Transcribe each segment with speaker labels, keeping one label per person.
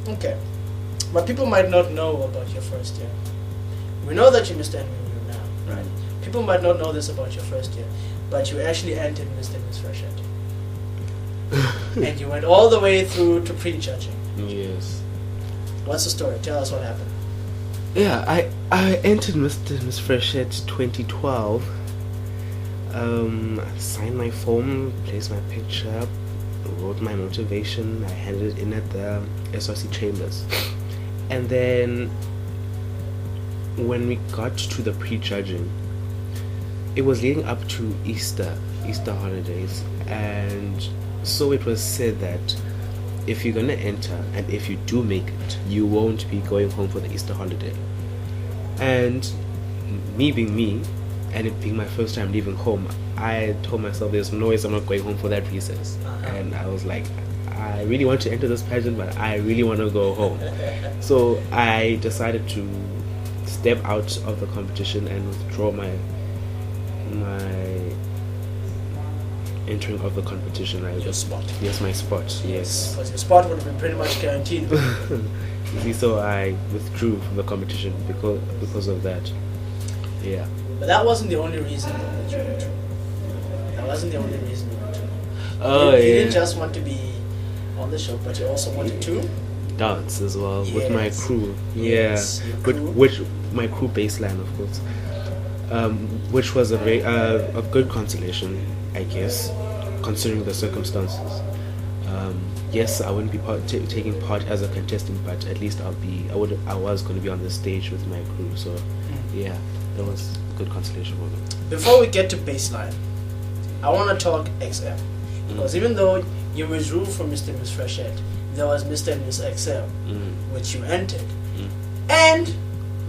Speaker 1: Okay. But people might not know about your first year. We know that you're Mr. NMMU now, right? People might not know this about your first year, but you actually entered Mr. and Miss Freshette. And you went all the way through to pre-judging.
Speaker 2: Yes.
Speaker 1: What's the story? Tell us what happened.
Speaker 2: Yeah, I entered Mr and Miss Freshette 2012. I signed my form, placed my picture, wrote my motivation. I handed it in at the SRC chambers. And then when we got to the pre-judging, it was leading up to Easter holidays, and so it was said that if you're gonna enter and if you do make it, you won't be going home for the Easter holiday. And me being me, and it being my first time leaving home, I told myself there's no way I'm not going home for that recess. And I was like, I really want to enter this pageant, but I really want to go home. So I decided to step out of the competition and withdraw my entering of the competition.
Speaker 1: Your spot.
Speaker 2: Yes, my spot. Yes.
Speaker 1: Because your spot would have been pretty much guaranteed.
Speaker 2: You see, so I withdrew from the competition because of that. Yeah.
Speaker 1: But that wasn't the only reason that you went to. That wasn't the only reason you went to.
Speaker 2: Oh,
Speaker 1: you
Speaker 2: yeah.
Speaker 1: didn't just want to be on the show, but you also wanted to
Speaker 2: dance as well with my crew.
Speaker 1: Yes,
Speaker 2: Yeah,
Speaker 1: crew.
Speaker 2: Which my crew baseline, of course, which was a very a good consolation, I guess, considering the circumstances. Yes, I wouldn't be taking part as a contestant, but at least I was going to be on the stage with my crew. So yeah, that was a good consolation for me.
Speaker 1: Before we get to baseline, I want to talk XM. Because even though you withdrew from Mr. and Miss Freshette, there was Mr. and Miss XM, which you entered. And,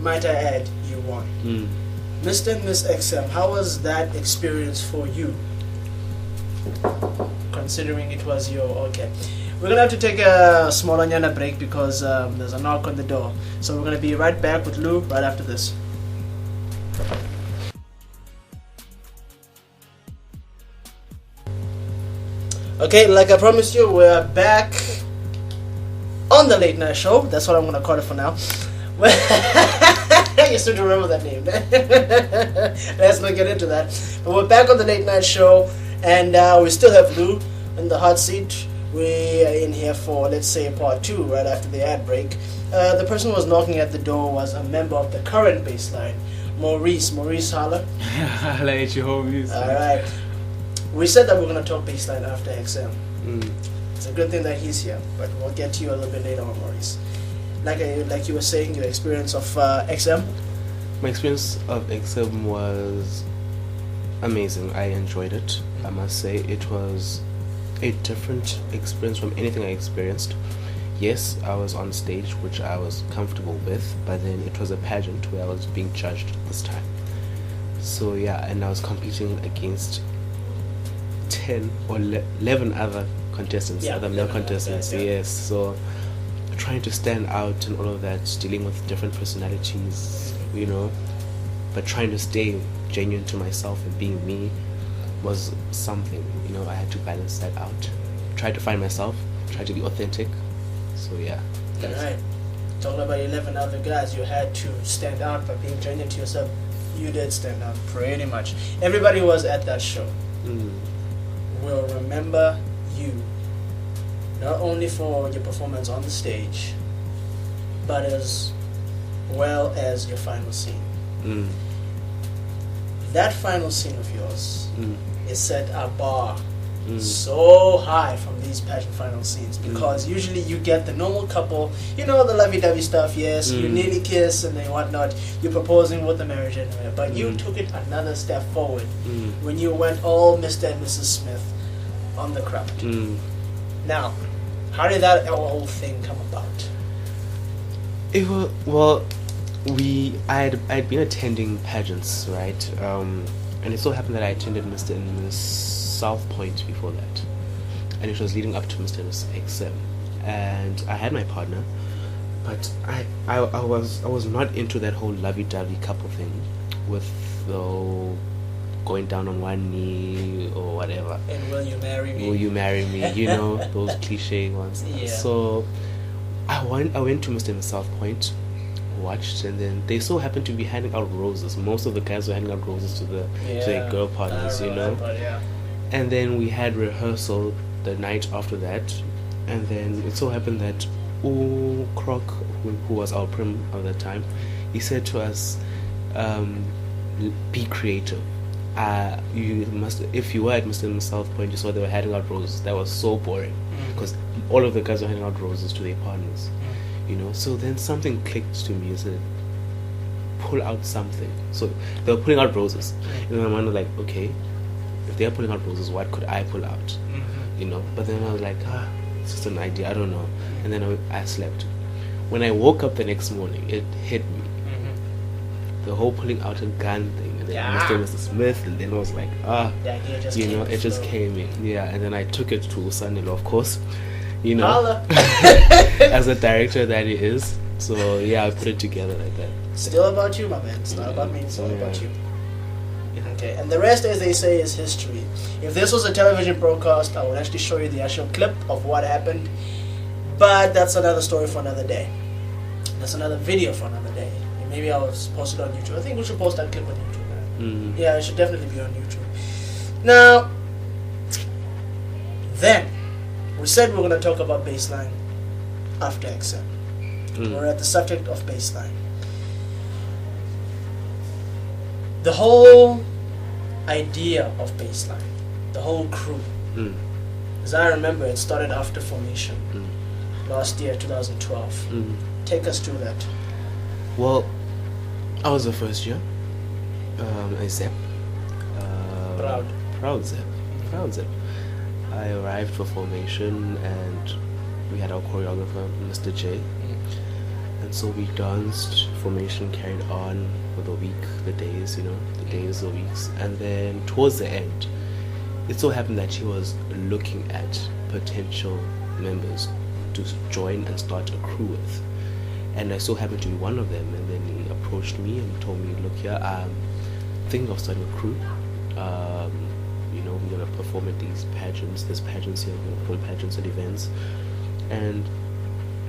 Speaker 1: might I add, you won. Mr. and Miss XM, how was that experience for you? Considering it was your... Okay. We're going to have to take a small onion break because there's a knock on the door. So we're going to be right back with Lou right after this. Okay, like I promised you, we're back on the late night show. That's what I'm gonna call it for now. You still remember that name. Let's not get into that. But we're back on the late night show, and we still have Lou in the hot seat. We are in here for, let's say, part 2, right after the ad break. The person who was knocking at the door was a member of the current baseline, Maurice. Maurice, holla.
Speaker 3: Holla at your homies.
Speaker 1: Alright. We said that we're going to talk baseline after XM. It's a good thing that he's here, but we'll get to you a little bit later on, Maurice. Like you were saying, your experience of XM?
Speaker 2: My experience of XM was amazing. I enjoyed it. I must say it was a different experience from anything I experienced. Yes, I was on stage, which I was comfortable with, but then it was a pageant where I was being judged this time. So yeah, and I was competing against 10 or 11 other contestants, other male contestants. Yes, so trying to stand out and all of that, dealing with different personalities, you know, but trying to stay genuine to myself and being me was something, you know. I had to balance that out, try to find myself, try to be authentic. So yeah.
Speaker 1: Alright. Talking about 11 other guys, you had to stand out by being genuine to yourself. You did stand out pretty much. Everybody who was at that show will remember you, not only for your performance on the stage, but as well as your final scene. That final scene of yours is set a bar so high from these pageant final scenes, because usually you get the normal couple, you know, the lovey-dovey stuff, yes, you nearly kiss and then whatnot, you're proposing with the marriage anyway, but you took it another step forward when you went all Mr. and Mrs. Smith on the crowd. Now, how did that whole thing come about?
Speaker 2: It was, well, I'd been attending pageants, right? And it so happened that I attended Mr. and Miss South Point before that, and it was leading up to Mr. and Miss XM, and I had my partner, but I was not into that whole lovey-dovey couple thing with the going down on one knee or whatever.
Speaker 1: And will you marry me?
Speaker 2: Will you marry me? You know, those cliche ones.
Speaker 1: Yeah.
Speaker 2: So I went to Mr and Miss South Point, watched, and then they so happened to be handing out roses. Most of the guys were handing out roses to their girl partners, you know.
Speaker 1: Yeah.
Speaker 2: And then we had rehearsal the night after that, and then it so happened that Croc, who was our prim at that time, he said to us, be creative. You must, if you were at Mr and Miss South Point, you saw they were handing out roses. That was so boring because all of the guys were handing out roses to their partners, you know. So then something clicked to me and said, pull out something. So they were pulling out roses, and I'm wondering, like, okay, if they're pulling out roses, what could I pull out, you know? But then I was like, it's just an idea, I don't know. And then I slept. When I woke up the next morning, it hit me. The whole pulling out a gun thing, and then Mr and Mrs. Smith, and then I was like, you know, it just came in. Yeah, and then I took it to son-in-law, of course, you know, as a director that he is. So yeah, I put it together like that.
Speaker 1: Still about you, my man. It's not about me, it's all about you. Okay, and the rest, as they say, is history. If this was a television broadcast, I would actually show you the actual clip of what happened. But that's another story for another day. That's another video for another day. Maybe I'll post it on YouTube. I think we should post that clip on YouTube, man. Yeah, it should definitely be on YouTube. Now, then, we said we're going to talk about baseline after exam. We're at the subject of baseline. The whole idea of baseline, the whole crew, as I remember, it started after formation last year, 2012. Take us through that.
Speaker 2: Well, I was the first year. A Zep. Proud Zep. I arrived for formation and we had our choreographer, Mr. J. And so we danced, formation carried on for the week, the days, you know, the weeks. And then towards the end, it so happened that he was looking at potential members to join and start a crew with. And I so happened to be one of them, and then he approached me and told me, look here, I'm thinking of starting a crew. You know, we're going to perform at these pageants, there's pageants here, we're going to perform pageants at events. And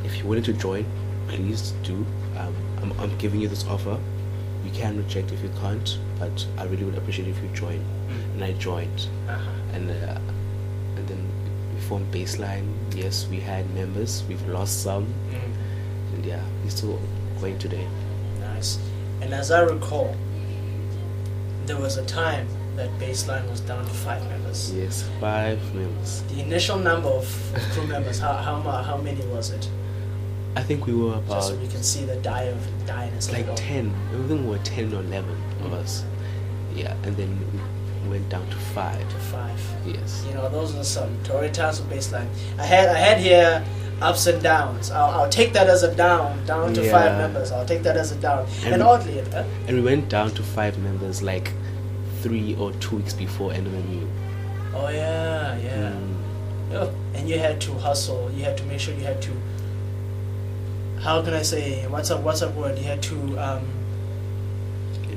Speaker 2: if you're willing to join, please do. I'm giving you this offer. You can reject if you can't, but I really would appreciate if you join. And I joined. And then we formed Baseline. Yes, we had members, we've lost some. And yeah, he's still going today.
Speaker 1: Nice. And as I recall, there was a time that Baseline was down to 5 members.
Speaker 2: Yes, 5 members.
Speaker 1: The initial number of crew members, how many was it?
Speaker 2: I think we were about...
Speaker 1: Just so we can see the dynasty.
Speaker 2: Like 10. I think we were 10 or 11 of us. Yeah, and then we went down to 5. Yes.
Speaker 1: You know, those are some torrid times of Baseline. I had here ups and downs. I'll take that as a down to 5 members. I'll take that as a down. And oddly,
Speaker 2: and we went down to 5 members like 3 or 2 weeks before NMMU.
Speaker 1: Oh yeah. Oh, and you had to hustle. You had to make sure you had to. How can I say? What's a word? You had to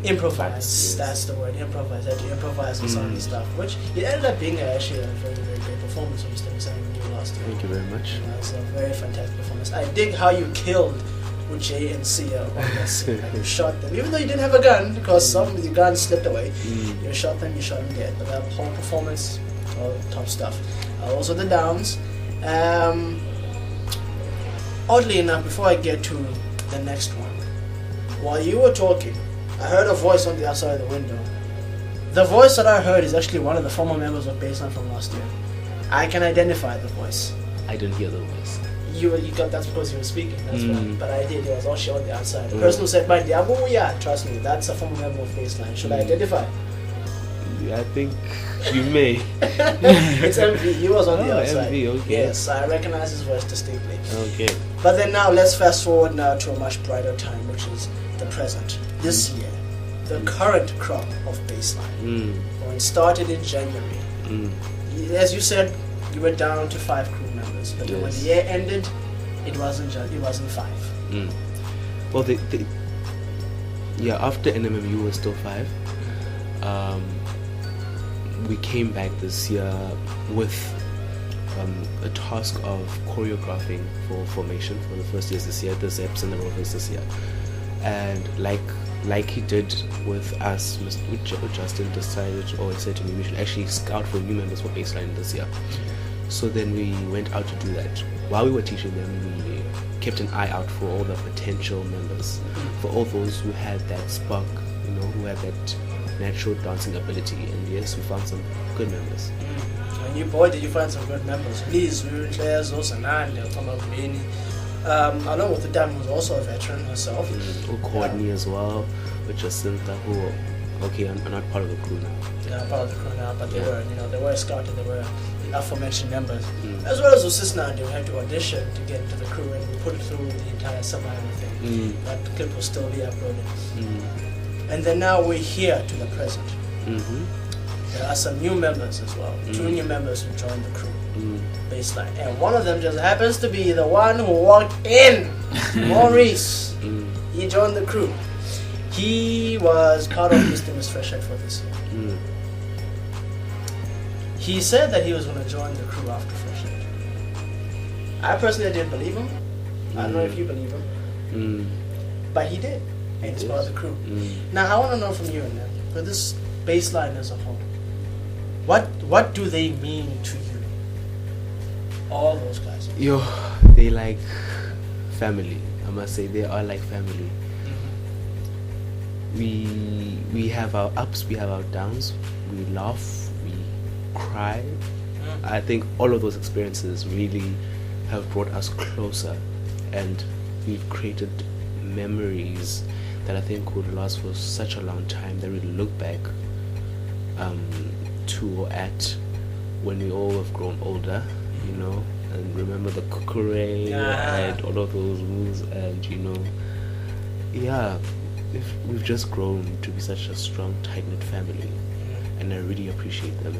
Speaker 1: improvise.
Speaker 2: Yes.
Speaker 1: That's the word. Improvise. You had to improvise on some of the stuff, which it ended up being actually a very, very great performance from Mr. Miss last year.
Speaker 2: Thank you very much.
Speaker 1: It's a very fantastic performance. I dig how you killed with Jay and Sia on that scene. Like you shot them, even though you didn't have a gun, because some of the guns slipped away. You shot them dead. But that whole performance, all top stuff. Also the downs. Oddly enough, before I get to the next one, while you were talking, I heard a voice on the outside of the window. The voice that I heard is actually one of the former members of Baseline from last year. I can identify the voice.
Speaker 2: I didn't hear the voice.
Speaker 1: You got that's because you were speaking. That's why. But I did. It was actually on the outside. The person who said, "My diabo, yeah, trust me, that's a former member of Baseline." Should I identify?
Speaker 2: Yeah, I think you may.
Speaker 1: It's MV. He was on the outside.
Speaker 2: MV, okay.
Speaker 1: Yes, I recognize his voice distinctly.
Speaker 2: Okay.
Speaker 1: But then now let's fast forward now to a much brighter time, which is the present. This year, the current crop of Baseline. When it started in January, as you said, you were down to 5 crew members. But then when the year ended, it wasn't 5.
Speaker 2: Well, after NMMU was still 5. We came back this year with a task of choreographing for formation for the first years this year, the Zeps and the Rovers this year. And like he did with us, Justin decided, or he said to me, we should actually scout for new members for baseline this year. So then we went out to do that. While we were teaching them, we kept an eye out for all the potential members, for all those who had that spark, who had that natural dancing ability. And yes, we found some good members.
Speaker 1: And you, boy, did you find some good members. Please, we were Claire's also Nandi, along with the dame who's also a veteran herself.
Speaker 2: Courtney as well, with Jacinta, who, okay, I'm not part of the crew now.
Speaker 1: Yeah, part of the crew now, but they were, they were scouted, they were the aforementioned members. As well as Usisna, they had to audition to get into the crew, and we put it through the entire summer and everything. That clip will still be uploaded. And then now we're here to the present. There are some new members as well, 2 new members who joined the crew, baseline. And one of them just happens to be the one who walked in, Maurice. He joined the crew. He was part of Mr and Miss Freshette for this year. He said that he was going to join the crew after Freshette. I personally didn't believe him. I don't know if you believe him. But he did. And he's part of the crew. Now, I want to know from you, and for this baseline as a whole, what do they mean to you? All those guys.
Speaker 2: They like family. I must say, they are like family. We have our ups, we have our downs. We laugh, we cry. I think all of those experiences really have brought us closer, and we've created memories that I think would last for such a long time, that we look back to or at when we all have grown older, and remember the kukure and all of those moves, and we've just grown to be such a strong, tight-knit family, and I really appreciate them.